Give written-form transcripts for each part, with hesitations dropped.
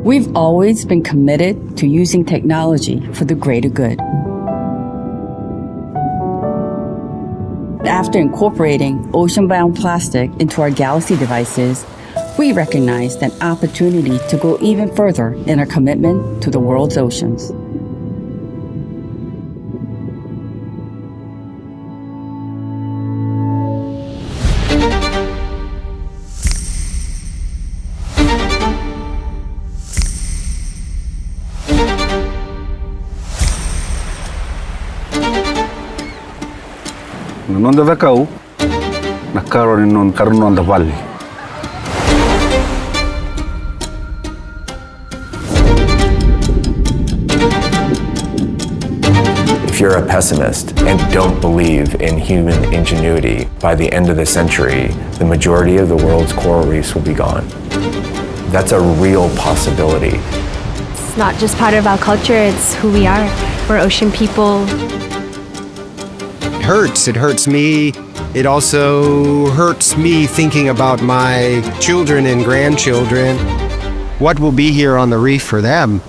We've always been committed to using technology for the greater good. After incorporating ocean-bound plastic into our Galaxy devices, we recognized an opportunity to go even further in our commitment to the world's oceans. Non deve cau, na caro non carno da valli. If you're a pessimist and don't believe in human ingenuity, by the end of the century, the majority of the world's coral reefs will be gone. That's a real possibility. It's not just part of our culture, it's who we are. We're ocean people. It hurts me. It also hurts me thinking about my children and grandchildren. What will be here on the reef for them?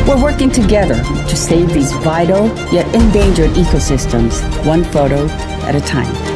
We're working together to save these vital yet endangered ecosystems, one photo at a time.